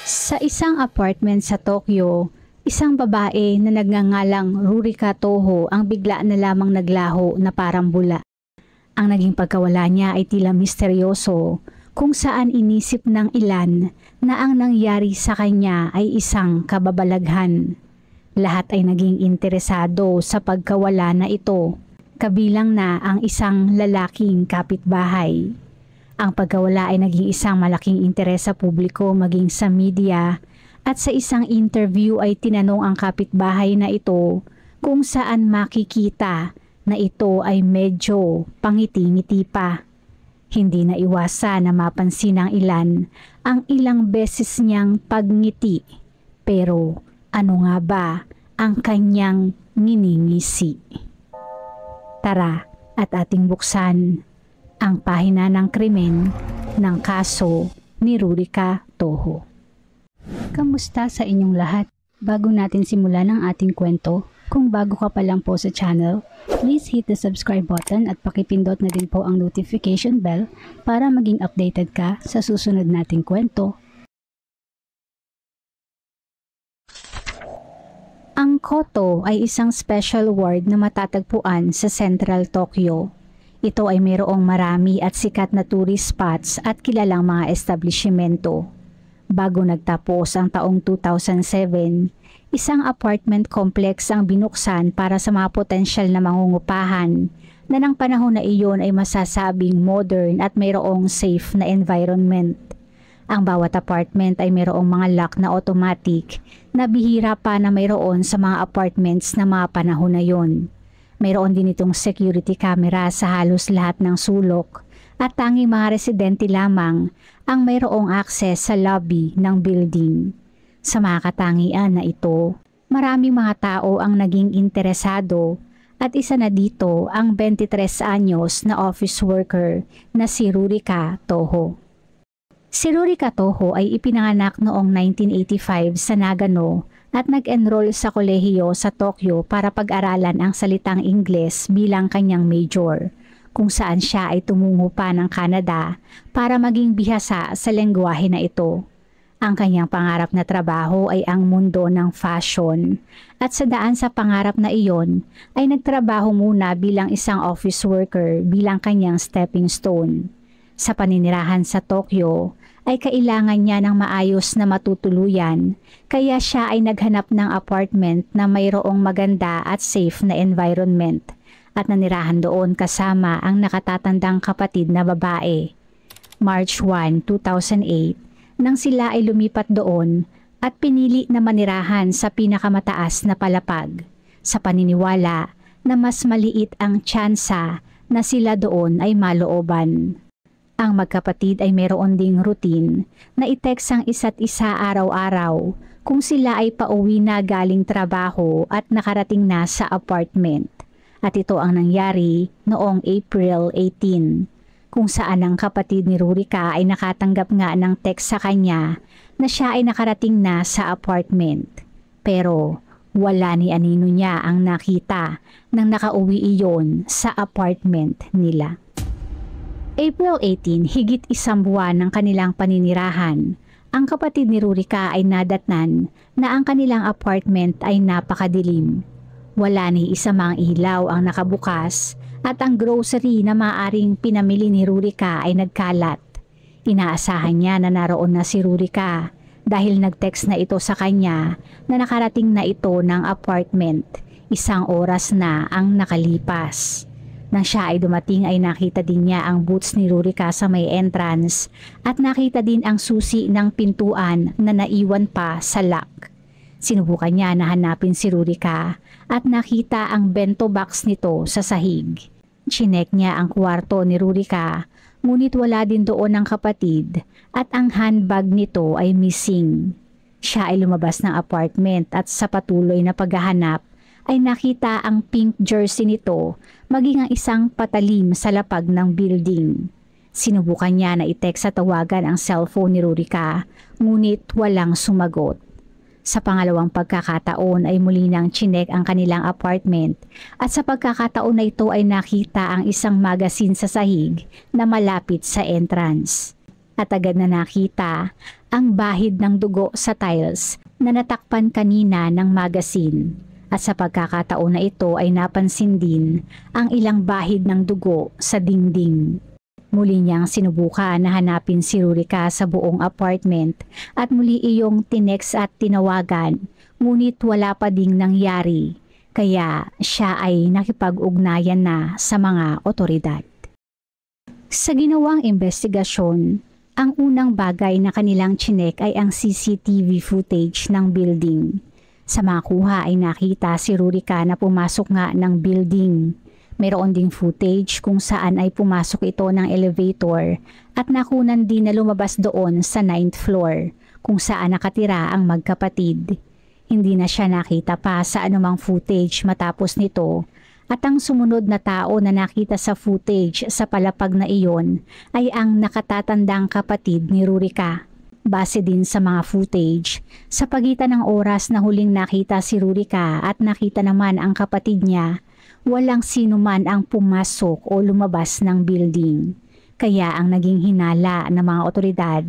Sa isang apartment sa Tokyo, isang babae na nagngangalang Rurika Toho ang bigla na lamang naglaho na parang bula. Ang naging pagkawala niya ay tila misteryoso, kung saan inisip ng ilan na ang nangyari sa kanya ay isang kababalaghan. Lahat ay naging interesado sa pagkawala na ito, kabilang na ang isang lalaking kapitbahay. Ang pagkawala ay naging isang malaking interes sa publiko maging sa media, at sa isang interview ay tinanong ang kapitbahay na ito kung saan makikita na ito ay medyo pangiti-ngiti pa. Hindi na iwasan na mapansin ng ilan ang ilang beses niyang pagngiti, pero ano nga ba ang kanyang nginingisi? Tara at ating buksan ang pahina ng krimen ng kaso ni Rurika Toho. Kamusta sa inyong lahat? Bago natin simulan ang ating kwento, kung bago ka pa lang po sa channel, please hit the subscribe button at pakipindot na din po ang notification bell para maging updated ka sa susunod nating kwento. Ang Koto ay isang special ward na matatagpuan sa Central Tokyo. Ito ay mayroong marami at sikat na tourist spots at kilalang mga establishmento. Bago nagtapos ang taong 2007, isang apartment complex ang binuksan para sa mga potensyal na mangungupahan na ng panahon na iyon ay masasabing modern at mayroong safe na environment. Ang bawat apartment ay mayroong mga lock na automatic na bihira pa na mayroon sa mga apartments na mga panahon na iyon. Mayroon din itong security camera sa halos lahat ng sulok at tanging mga residente lamang ang mayroong access sa lobby ng building. Sa mga katangian na ito, maraming mga tao ang naging interesado at isa na dito ang 23 anyos na office worker na si Rurika Toho. Si Rurika Toho ay ipinanganak noong 1985 sa Nagano at nag-enroll sa kolehiyo sa Tokyo para pag-aralan ang salitang Ingles bilang kanyang major, kung saan siya ay tumungo pa ng Canada para maging bihasa sa lengguwahe na ito. Ang kanyang pangarap na trabaho ay ang mundo ng fashion at sa daan sa pangarap na iyon ay nagtrabaho muna bilang isang office worker bilang kanyang stepping stone. Sa paninirahan sa Tokyo ay kailangan niya ng maayos na matutuluyan kaya siya ay naghanap ng apartment na mayroong maganda at safe na environment at nanirahan doon kasama ang nakatatandang kapatid na babae. March 1, 2008, nang sila ay lumipat doon at pinili na manirahan sa pinakamataas na palapag, sa paniniwala na mas maliit ang tsansa na sila doon ay malooban. Ang magkapatid ay mayroon ding routine na i-text ang isa't isa araw-araw kung sila ay pauwi na galing trabaho at nakarating na sa apartment. At ito ang nangyari noong April 18, kung saan ang kapatid ni Rurika ay nakatanggap nga ng text sa kanya na siya ay nakarating na sa apartment. Pero wala ni anino niya ang nakita nang nakauwi iyon sa apartment nila. April 18, higit isang buwan ng kanilang paninirahan, ang kapatid ni Rurika ay nadatnan na ang kanilang apartment ay napakadilim. Wala ni isa mang ilaw ang nakabukas at ang grocery na maaring pinamili ni Rurika ay nagkalat. Inaasahan niya na naroon na si Rurika dahil nag-text na ito sa kanya na nakarating na ito ng apartment. Isang oras na ang nakalipas. Nang siya ay dumating ay nakita din niya ang boots ni Rurika sa may entrance at nakita din ang susi ng pintuan na naiwan pa sa lock. Sinubukan niya na hanapin si Rurika at nakita ang bento box nito sa sahig. Chinek niya ang kwarto ni Rurika, ngunit wala din doon ang kapatid at ang handbag nito ay missing. Siya ay lumabas ng apartment at sa patuloy na paghahanap ay nakita ang pink jersey nito maging ang isang patalim sa lapag ng building. Sinubukan niya na i-text sa tawagan ang cellphone ni Rurika, ngunit walang sumagot. Sa pangalawang pagkakataon ay muli nang chinek ang kanilang apartment at sa pagkakataon na ito ay nakita ang isang magazine sa sahig na malapit sa entrance. at agad na nakita ang bahid ng dugo sa tiles na natakpan kanina ng magazine. At sa pagkakataon na ito ay napansin din ang ilang bahid ng dugo sa dingding. Muli niyang sinubukan na hanapin si Rurika sa buong apartment at muli iyong tinext at tinawagan, ngunit wala pa ding nangyari. Kaya siya ay nakipag-ugnayan na sa mga otoridad. Sa ginawang investigasyon, ang unang bagay na kanilang chinek ay ang CCTV footage ng building. Sa makuha ay nakita si Rurika na pumasok nga ng building. Mayroon ding footage kung saan ay pumasok ito ng elevator at nakunan din na lumabas doon sa 9th floor kung saan nakatira ang magkapatid. Hindi na siya nakita pa sa anumang footage matapos nito at ang sumunod na tao na nakita sa footage sa palapag na iyon ay ang nakatatandang kapatid ni Rurika. Base din sa mga footage, sa pagitan ng oras na huling nakita si Rurika at nakita naman ang kapatid niya, walang sino man ang pumasok o lumabas ng building. Kaya ang naging hinala ng mga otoridad,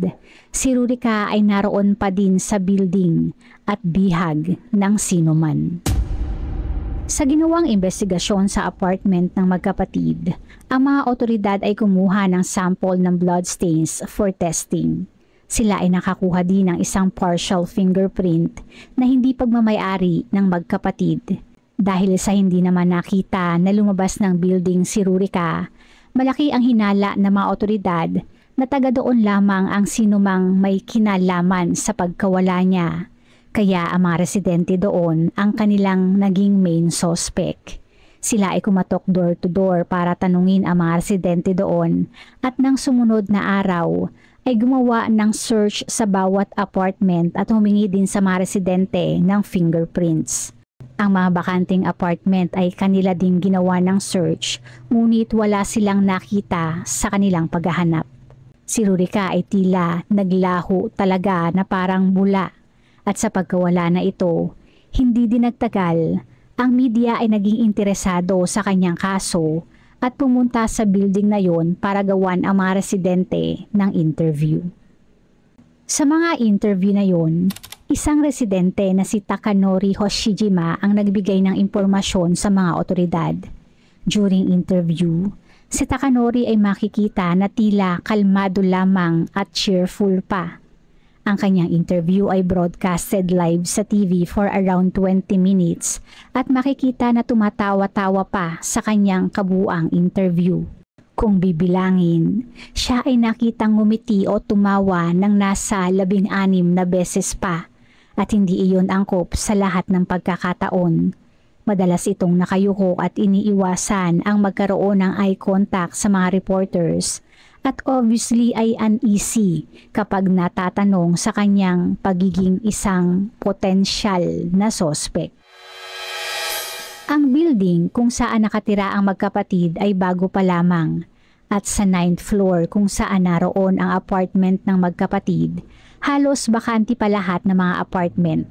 si Rurika ay naroon pa din sa building at bihag ng sino man. Sa ginawang investigasyon sa apartment ng magkapatid, ang mga otoridad ay kumuha ng sample ng bloodstains for testing. Sila ay nakakuha din ng isang partial fingerprint na hindi pagmamayari ng magkapatid. Dahil sa hindi naman nakita na lumabas ng building si Rurika, malaki ang hinala ng mga otoridad na taga doon lamang ang sinumang may kinalaman sa pagkawala niya. Kaya ang mga residente doon ang kanilang naging main suspect. Sila ay kumatok door to door para tanungin ang mga residente doon at nang sumunod na araw ay gumawa ng search sa bawat apartment at humingi din sa mga residente ng fingerprints. Ang mga bakanting apartment ay kanila ding ginawa ng search, ngunit wala silang nakita sa kanilang paghahanap. Si Rurika ay tila naglaho talaga na parang bula at sa pagkawala na ito, hindi din nagtagal, ang media ay naging interesado sa kanyang kaso at pumunta sa building na yon para gawan ang mga residente ng interview. Sa mga interview na yon, isang residente na si Takanori Hoshijima ang nagbigay ng impormasyon sa mga otoridad. During interview, si Takanori ay makikita na tila kalmado lamang at cheerful pa. Ang kanyang interview ay broadcasted live sa TV for around 20 minutes at makikita na tumatawa-tawa pa sa kanyang kabuuang interview. Kung bibilangin, siya ay nakitang ngumiti o tumawa ng nasa 16 na beses pa at hindi iyon angkop sa lahat ng pagkakataon. Madalas itong nakayuko at iniiwasan ang magkaroon ng eye contact sa mga reporters. At obviously ay uneasy kapag natatanong sa kanyang pagiging isang potensyal na suspect. Ang building kung saan nakatira ang magkapatid ay bago pa lamang at sa 9th floor kung saan naroon ang apartment ng magkapatid, halos bakanti pa lahat ng mga apartment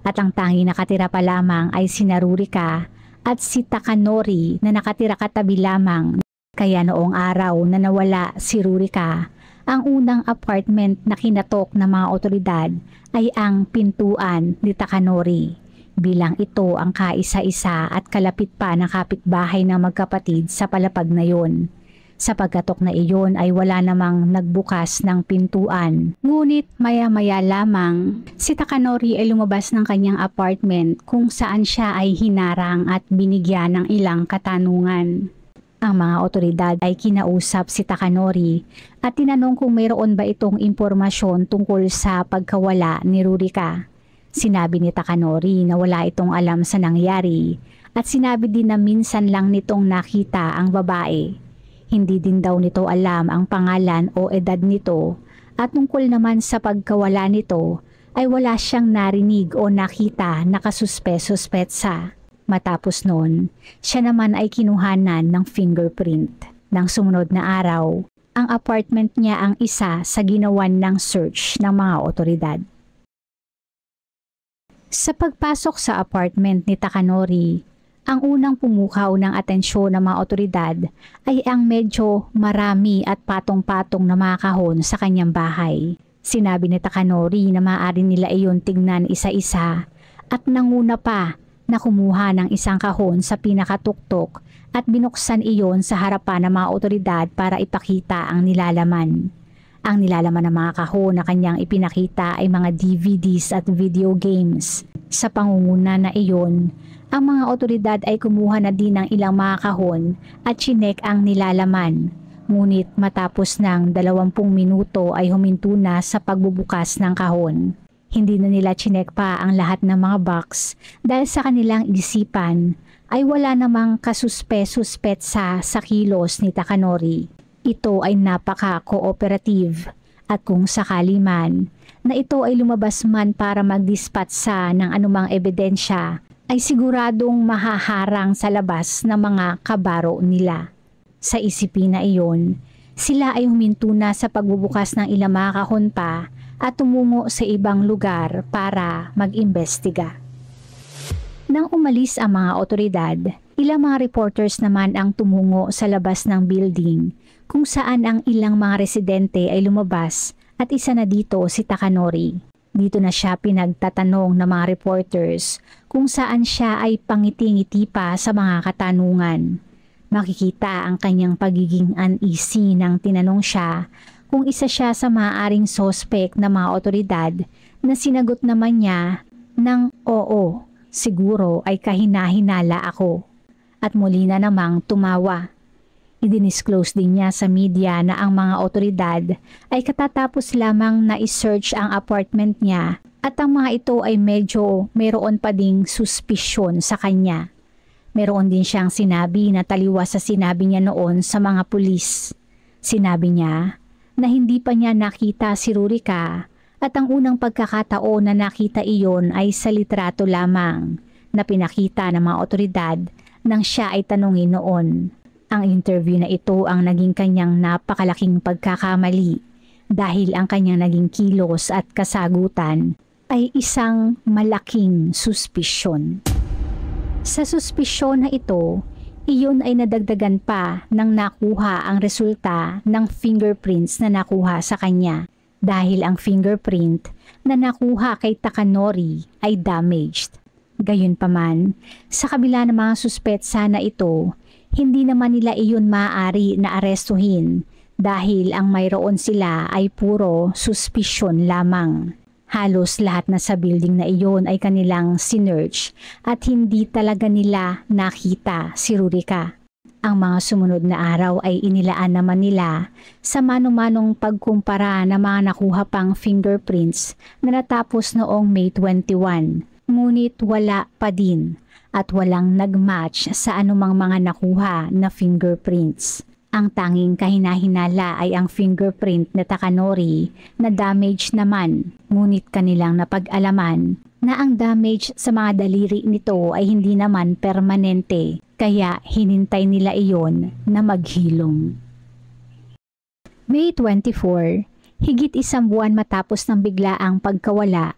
at ang tanging nakatira pa lamang ay si Rurika at si Takanori na nakatira katabi lamang. Kaya noong araw na nawala si Rurika, ang unang apartment na kinatok ng mga otoridad ay ang pintuan ni Takanori. Bilang ito ang kaisa-isa at kalapit pa ng kapitbahay ng magkapatid sa palapag na yon. Sa pagkatok na iyon ay wala namang nagbukas ng pintuan. Ngunit maya-maya lamang, si Takanori ay lumabas ng kanyang apartment kung saan siya ay hinarang at binigyan ng ilang katanungan. Ang mga otoridad ay kinausap si Takanori at tinanong kung mayroon ba itong impormasyon tungkol sa pagkawala ni Rurika. Sinabi ni Takanori na wala itong alam sa nangyari at sinabi din na minsan lang nitong nakita ang babae. Hindi din daw nito alam ang pangalan o edad nito at tungkol naman sa pagkawala nito ay wala siyang narinig o nakita na kasuspe-suspetsa. Matapos noon, siya naman ay kinuhanan ng fingerprint. Nang sumunod na araw, ang apartment niya ang isa sa ginawan ng search ng mga otoridad. Sa pagpasok sa apartment ni Takanori, Ang unang pumukaw ng atensyon ng mga otoridad ay ang medyo marami at patong-patong na mga kahon sa kanyang bahay. Sinabi ni Takanori na maaari nila iyon tignan isa-isa at nanguna pa na kumuha ng isang kahon sa pinakatuktok at binuksan iyon sa harapan ng mga otoridad para ipakita ang nilalaman. Ang nilalaman ng mga kahon na kanyang ipinakita ay mga DVDs at video games. Sa pangunguna na iyon, ang mga otoridad ay kumuha na din ng ilang mga kahon at chinek ang nilalaman. Ngunit matapos ng 20 minuto ay huminto na sa pagbubukas ng kahon. Hindi na nila chinek pa ang lahat ng mga box dahil sa kanilang isipan ay wala namang kasuspe-suspetsa sa kilos ni Takanori. Ito ay napaka-cooperative at kung sakali man na ito ay lumabas man para mag-dispatsa ng anumang ebidensya ay siguradong mahaharang sa labas ng mga kabaro nila. Sa isipin na iyon, sila ay huminto na sa pagbubukas ng ilang mga kahon pa at tumungo sa ibang lugar para mag-imbestiga. Nang umalis ang mga otoridad, ilang mga reporters naman ang tumungo sa labas ng building kung saan ang ilang mga residente ay lumabas at isa na dito si Takanori. Dito na siya pinagtatanong ng mga reporters kung saan siya ay pangiti-ngiti pa sa mga katanungan. Makikita ang kanyang pagiging uneasy nang tinanong siya kung isa siya sa maaaring suspect na mga otoridad na sinagot naman niya ng oo, siguro ay kahinahinala ako. At muli na namang tumawa. Idinisclose din niya sa media na ang mga otoridad ay katatapos lamang na i-search ang apartment niya at ang mga ito ay medyo mayroon pa ding suspisyon sa kanya. Meron din siyang sinabi na taliwas sa sinabi niya noon sa mga pulis. Sinabi niya na hindi pa niya nakita si Rurika at ang unang pagkakataon na nakita iyon ay sa litrato lamang na pinakita ng mga otoridad nang siya ay tanungin noon. Ang interview na ito ang naging kanyang napakalaking pagkakamali dahil ang kanyang naging kilos at kasagutan ay isang malaking suspisyon. Sa suspisyon na ito, iyon ay nadagdagan pa nang nakuha ang resulta ng fingerprints na nakuha sa kanya dahil ang fingerprint na nakuha kay Takanori ay damaged. Gayunpaman, sa kabila ng mga suspetsa na ito, hindi naman nila iyon maaari na arestuhin dahil ang mayroon sila ay puro suspisyon lamang. Halos lahat na sa building na iyon ay kanilang sinearch at hindi talaga nila nakita si Rurika. Ang mga sumunod na araw ay inilaan naman nila sa mano-manong pagkumpara ng mga nakuha pang fingerprints na natapos noong May 21. Ngunit wala pa din at walang nagmatch sa anumang mga nakuha na fingerprints. Ang tanging kahinahinala ay ang fingerprint na Takanori na damage naman, ngunit kanilang napag-alaman na ang damage sa mga daliri nito ay hindi naman permanente, kaya hinintay nila iyon na maghilom. May 24, higit isang buwan matapos ng biglaang pagkawala,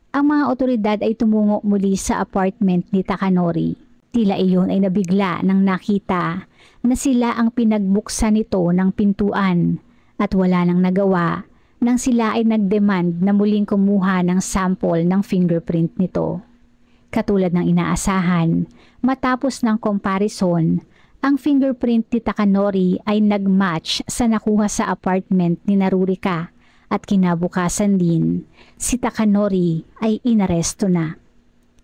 ang mga otoridad ay tumungo muli sa apartment ni Takanori. Tila iyon ay nabigla nang nakita na sila ang pinagbuksan nito ng pintuan at wala nang nagawa nang sila ay nagdemand na muling kumuha ng sample ng fingerprint nito. Katulad ng inaasahan, matapos ng comparison, ang fingerprint ni Takanori ay nagmatch sa nakuha sa apartment ni Rurika at kinabukasan din, si Takanori ay inaresto na.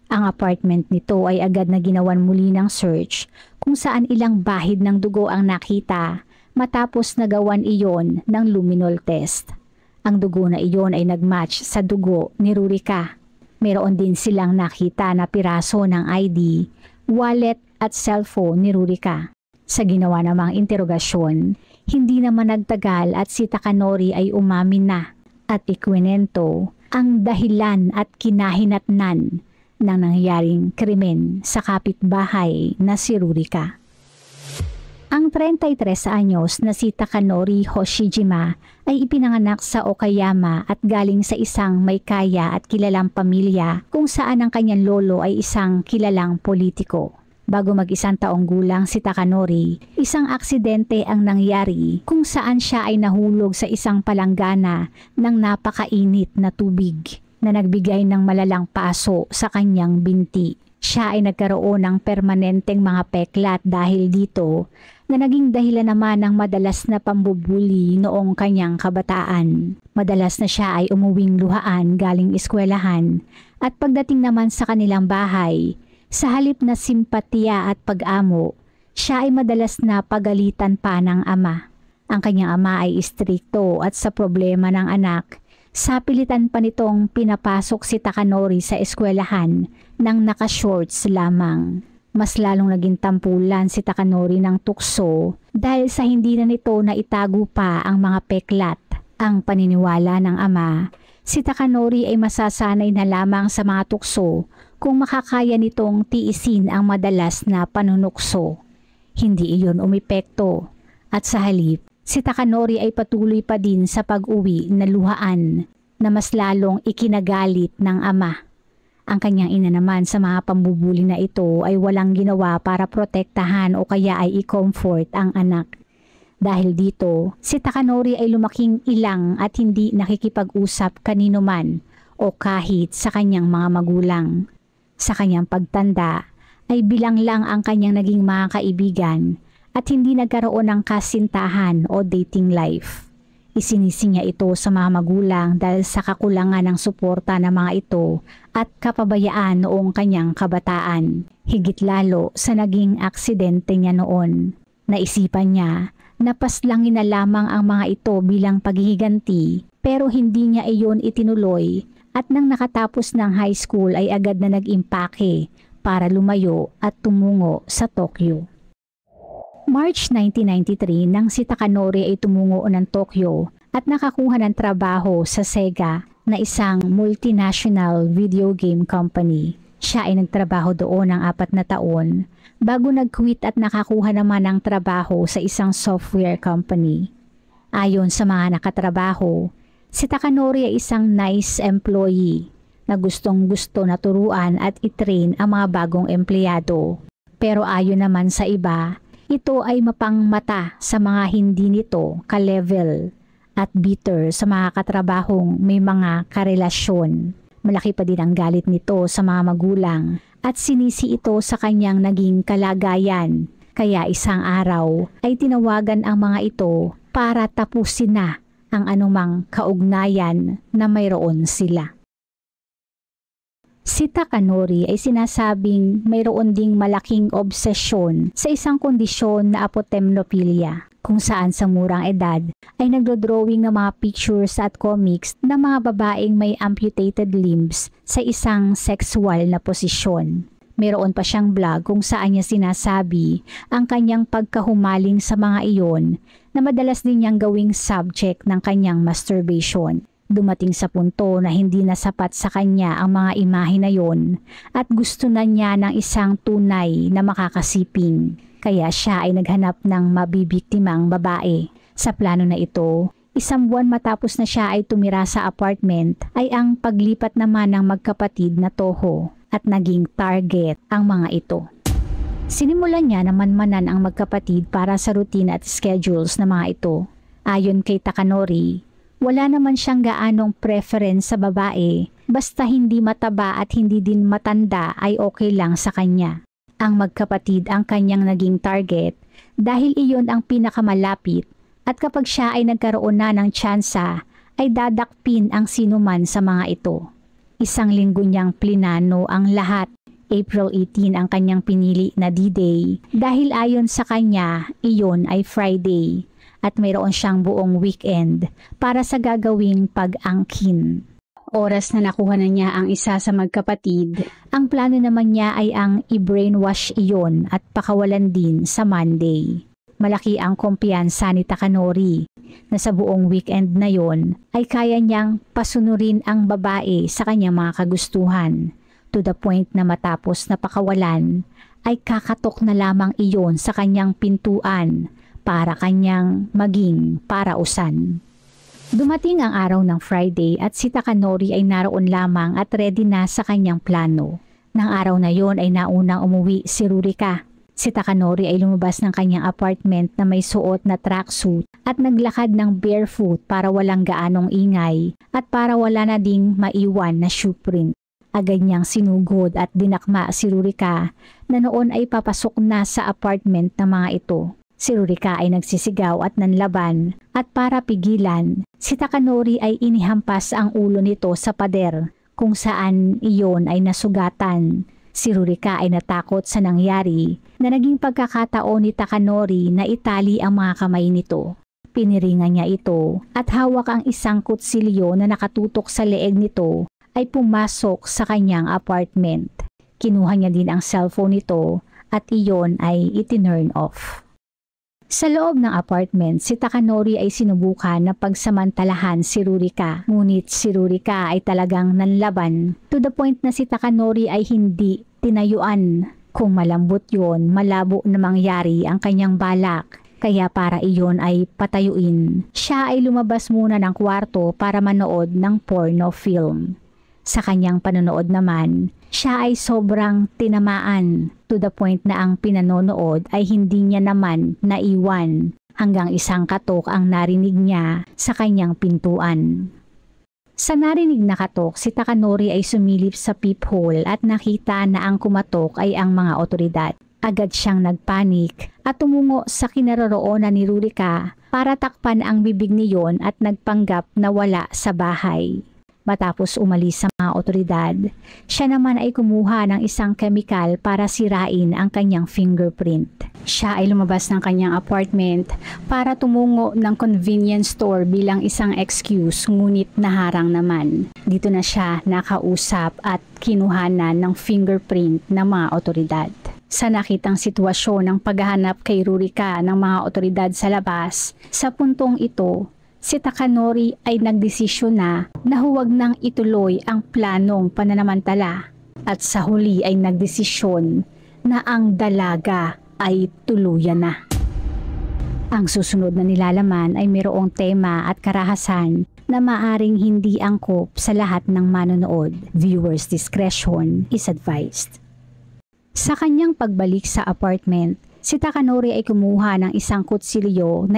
Ang apartment nito ay agad na ginawan muli ng search kung saan ilang bahid ng dugo ang nakita matapos nagawan iyon ng luminol test. Ang dugo na iyon ay nagmatch sa dugo ni Rurika. Meron din silang nakita na piraso ng ID, wallet at cellphone ni Rurika. Sa ginawa namang interogasyon, hindi naman nagtagal at si Takanori ay umamin na at ikwinento ang dahilan at kinahinatnan ng nangyaring krimen sa kapitbahay na si Rurika. Ang 33 anyos na si Takanori Hoshijima ay ipinanganak sa Okayama at galing sa isang may kaya at kilalang pamilya kung saan ang kanyang lolo ay isang kilalang politiko. Bago mag-isang taong gulang si Takanori, isang aksidente ang nangyari kung saan siya ay nahulog sa isang palanggana ng napakainit na tubig na nagbigay ng malalang paso sa kanyang binti. Siya ay nagkaroon ng permanenteng mga peklat dahil dito na naging dahilan naman ng madalas na pambubuli noong kanyang kabataan. Madalas na siya ay umuwing luhaan galing eskwelahan at pagdating naman sa kanilang bahay, sa halip na simpatiya at pag-amo, siya ay madalas na pagalitan pa ng ama. Ang kanyang ama ay istrikto at sa problema ng anak, sapilitan pa nitong pinapasok si Takanori sa eskwelahan nang naka-shorts lamang. Mas lalong naging tampulan si Takanori ng tukso dahil sa hindi na nito na itago pa ang mga peklat. Ang paniniwala ng ama, si Takanori ay masasanay na lamang sa mga tukso kung makakaya nitong tiisin ang madalas na panunukso. Hindi iyon umepekto at sa halip, si Takanori ay patuloy pa din sa pag-uwi na luhaan na mas lalong ikinagalit ng ama. Ang kanyang ina naman sa mga pambubuli na ito ay walang ginawa para protektahan o kaya ay i-comfort ang anak. Dahil dito, si Takanori ay lumaking ilang at hindi nakikipag-usap kanino man o kahit sa kanyang mga magulang. Sa kanyang pagtanda ay bilang lang ang kanyang naging mga kaibigan at hindi nagkaroon ng kasintahan o dating life. Isinisi niya ito sa mga magulang dahil sa kakulangan ng suporta ng mga ito at kapabayaan noong kanyang kabataan. Higit lalo sa naging aksidente niya noon. Naisipan niya na paslangin na lamang ang mga ito bilang paghihiganti pero hindi niya iyon itinuloy at nang nakatapos ng high school ay agad na nag-impake para lumayo at tumungo sa Tokyo. March 1993 nang si Takanori ay tumungo ng Tokyo at nakakuha ng trabaho sa Sega na isang multinational video game company. Siya ay nagtrabaho doon ng 4 na taon bago nag-quit at nakakuha naman ng trabaho sa isang software company. Ayon sa mga nakatrabaho, si Takanori ay isang nice employee na gustong-gusto na turuan at itrain ang mga bagong empleyado. Pero ayon naman sa iba, ito ay mapangmata sa mga hindi nito ka-level at bitter sa mga katrabahong may mga karelasyon. Malaki pa din ang galit nito sa mga magulang at sinisi ito sa kanyang naging kalagayan. Kaya isang araw ay tinawagan ang mga ito para tapusin na ang anumang kaugnayan na mayroon sila. Si Takanori ay sinasabing mayroon ding malaking obsesyon sa isang kondisyon na apotemnophilia, kung saan sa murang edad ay nagdodrawing ng mga pictures at comics ng mga babaeng may amputated limbs sa isang sexual na posisyon. Mayroon pa siyang blog kung saan niya sinasabi ang kanyang pagkahumaling sa mga iyon na madalas din niyang gawing subject ng kanyang masturbation. Dumating sa punto na hindi na sapat sa kanya ang mga imahe na yon at gusto na niya ng isang tunay na makakasiping. Kaya siya ay naghanap ng mabibiktimang babae. Sa plano na ito, isang buwan matapos na siya ay tumira sa apartment ay ang paglipat naman ng magkapatid na Toho at naging target ang mga ito. Sinimulan niya na manmanan ang magkapatid para sa routine at schedules na mga ito. Ayon kay Takanori, wala naman siyang gaanong preference sa babae, basta hindi mataba at hindi din matanda ay okay lang sa kanya. Ang magkapatid ang kanyang naging target dahil iyon ang pinakamalapit at kapag siya ay nagkaroon na ng tsansa ay dadakpin ang sinuman sa mga ito. Isang linggo niyang plinano ang lahat. April 18 ang kanyang pinili na D-Day dahil ayon sa kanya iyon ay Friday. At mayroon siyang buong weekend para sa gagawing pag-angkin. Oras na nakuha na niya ang isa sa magkapatid, ang plano naman niya ay ang i-brainwash iyon at pakawalan din sa Monday. Malaki ang kumpiyansa ni Takanori na sa buong weekend na yon ay kaya niyang pasunurin ang babae sa kanyang mga kagustuhan to the point na matapos na pakawalan ay kakatok na lamang iyon sa kanyang pintuan para kanyang maging parausan. Dumating ang araw ng Friday at si Takanori ay naroon lamang at ready na sa kanyang plano. Nang araw na yon ay naunang umuwi si Rurika. Si Takanori ay lumabas ng kanyang apartment na may suot na tracksuit at naglakad ng barefoot para walang gaanong ingay at para wala na ding maiwan na shoe print. Agad niyang sinugod at dinakma si Rurika na noon ay papasok na sa apartment ng mga ito. Si Rurika ay nagsisigaw at nanlaban at para pigilan, si Takanori ay inihampas ang ulo nito sa pader kung saan iyon ay nasugatan. Si Rurika ay natakot sa nangyari na naging pagkakataon ni Takanori na itali ang mga kamay nito. Piniringan niya ito at hawak ang isang kutsilyo na nakatutok sa leeg nito ay pumasok sa kanyang apartment. Kinuha niya din ang cellphone nito at iyon ay itinurn off. Sa loob ng apartment, si Takanori ay sinubukan na pagsamantalahan si Rurika. Ngunit si Rurika ay talagang nanlaban to the point na si Takanori ay hindi tinayuan. Kung malambot yon, malabo na mangyari ang kanyang balak. Kaya para iyon ay patayuin, siya ay lumabas muna ng kwarto para manood ng porno film. Sa kanyang panonood naman, siya ay sobrang tinamaan to the point na ang pinanonood ay hindi niya naman naiwan hanggang isang katok ang narinig niya sa kanyang pintuan. Sa narinig na katok, si Takanori ay sumilip sa peephole at nakita na ang kumatok ay ang mga otoridad. Agad siyang nagpanik at tumungo sa kinaroroonan ni Rurika para takpan ang bibig niyon at nagpanggap na wala sa bahay. Matapos umalis sa mga otoridad, siya naman ay kumuha ng isang kemikal para sirain ang kanyang fingerprint. Siya ay lumabas ng kanyang apartment para tumungo ng convenience store bilang isang excuse, ngunit naharang naman. Dito na siya nakausap at kinuhanan ng fingerprint ng mga otoridad. Sa nakitang sitwasyon ng paghahanap kay Rurika ng mga otoridad sa labas, sa puntong ito, si Takanori ay nagdesisyon na huwag nang ituloy ang planong pananamantala at sa huli ay nagdesisyon na ang dalaga ay tuluyan na. Ang susunod na nilalaman ay mayroong tema at karahasan na maaring hindi angkop sa lahat ng manonood. Viewers' discretion is advised. Sa kanyang pagbalik sa apartment, si Takanori ay kumuha ng isang kutsilyo na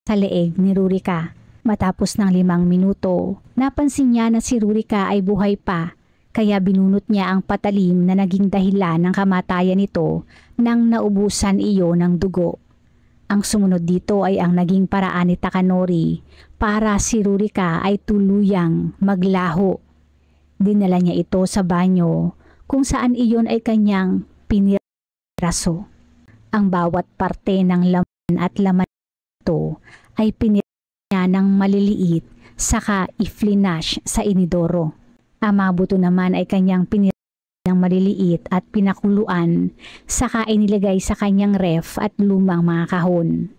sa leeg ni Rurika. Matapos ng 5 minuto, napansin niya na si Rurika ay buhay pa, kaya binunot niya ang patalim na naging dahilan ng kamatayan nito nang naubusan iyon ng dugo. Ang sumunod dito ay ang naging paraan ni Takanori para si Rurika ay tuluyang maglaho. Dinala niya ito sa banyo kung saan iyon ay kanyang piniraso. Ang bawat parte ng laman at laman ito ay piniraso niya ng maliliit saka i-flinash sa inidoro. Ang mga buto naman ay kanyang piniraso ng maliliit at pinakuluan saka inilagay sa kanyang ref at lumang mga kahon.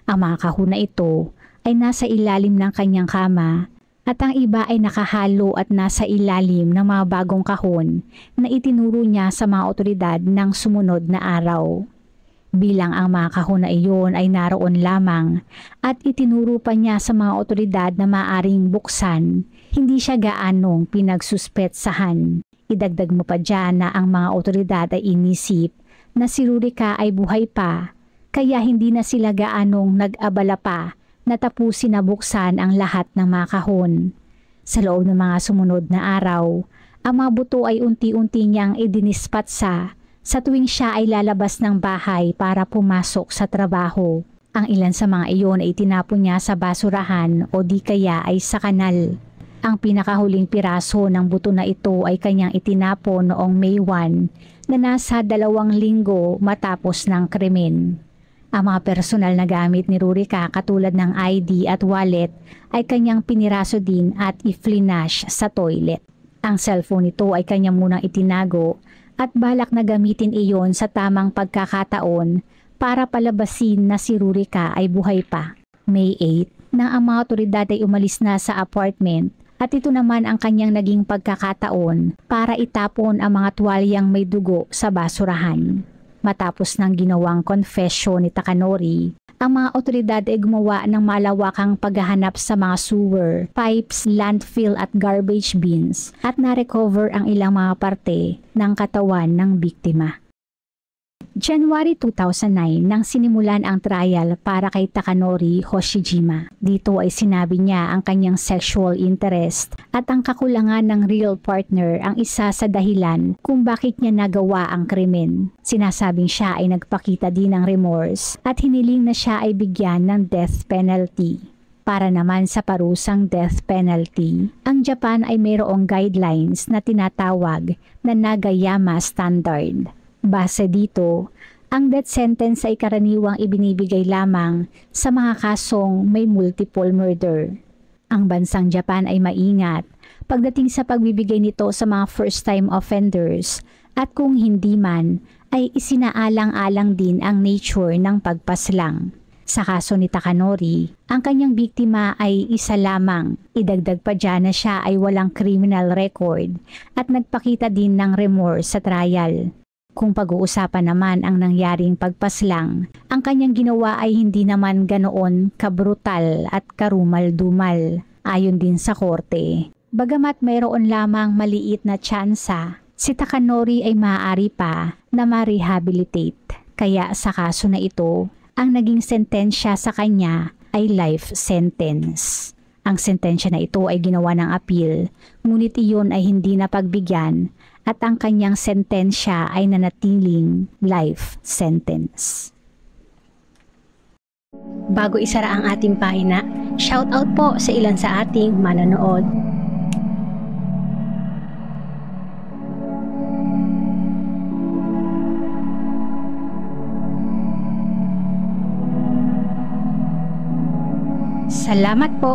Ang mga kahon na ito ay nasa ilalim ng kanyang kama at ang iba ay nakahalo at nasa ilalim ng mga bagong kahon na itinuro niya sa mga otoridad ng sumunod na araw. Bilang ang mga kahon na iyon ay naroon lamang at itinuro pa niya sa mga otoridad na maaring buksan, hindi siya gaanong pinagsuspetsahan. Idagdag mo pa dyan na ang mga otoridad ay inisip na si Rurika ay buhay pa, kaya hindi na sila gaanong nag-abala pa na tapusin na buksan ang lahat ng mga kahon. Sa loob ng mga sumunod na araw, ang mga buto ay unti-unti niyang idinispatsa sa tuwing siya ay lalabas ng bahay para pumasok sa trabaho. Ang ilan sa mga iyon ay tinapon niya sa basurahan o di kaya ay sa kanal. Ang pinakahuling piraso ng buto na ito ay kanyang itinapon noong May 1 na nasa 2 linggo matapos ng krimen. Ang mga personal na gamit ni Rurika katulad ng ID at wallet ay kanyang piniraso din at i-flinash sa toilet. Ang cellphone nito ay kanyang munang itinago at balak na gamitin iyon sa tamang pagkakataon para palabasin na si Rurika ay buhay pa. May 8, nang ang mga otoridad ay umalis na sa apartment at ito naman ang kanyang naging pagkakataon para itapon ang mga tuwalyang may dugo sa basurahan. Matapos ng ginawang confession ni Takanori, ang mga otoridad ay gumawa ng malawakang paghahanap sa mga sewer, pipes, landfill at garbage bins at na-recover ang ilang mga parte ng katawan ng biktima. January 2009 nang sinimulan ang trial para kay Takanori Hoshijima. Dito ay sinabi niya ang kanyang sexual interest at ang kakulangan ng real partner ang isa sa dahilan kung bakit niya nagawa ang krimen. Sinasabing siya ay nagpakita din ng remorse at hiniling na siya ay bigyan ng death penalty. Para naman sa parusang death penalty, ang Japan ay mayroong guidelines na tinatawag na Nagayama Standard. Base dito, ang death sentence ay karaniwang ibinibigay lamang sa mga kasong may multiple murder. Ang bansang Japan ay maingat pagdating sa pagbibigay nito sa mga first-time offenders at kung hindi man ay isinaalang-alang din ang nature ng pagpaslang. Sa kaso ni Takanori, ang kanyang biktima ay isa lamang. Idagdag pa dyan na siya ay walang criminal record at nagpakita din ng remorse sa trial. Kung pag-uusapan naman ang nangyaring pagpaslang, ang kanyang ginawa ay hindi naman ganoon kabrutal at karumal-dumal, ayon din sa korte. Bagamat mayroon lamang maliit na tsansa, si Takanori ay maaari pa na ma-rehabilitate. Kaya sa kaso na ito, ang naging sentensya sa kanya ay life sentence. Ang sentensya na ito ay ginawa ng appeal, ngunit iyon ay hindi napagbigyan at ang kanyang sentensya ay nanatiling life sentence. Bago isara ang ating pahina, shoutout po sa ilan sa ating manonood. Salamat po!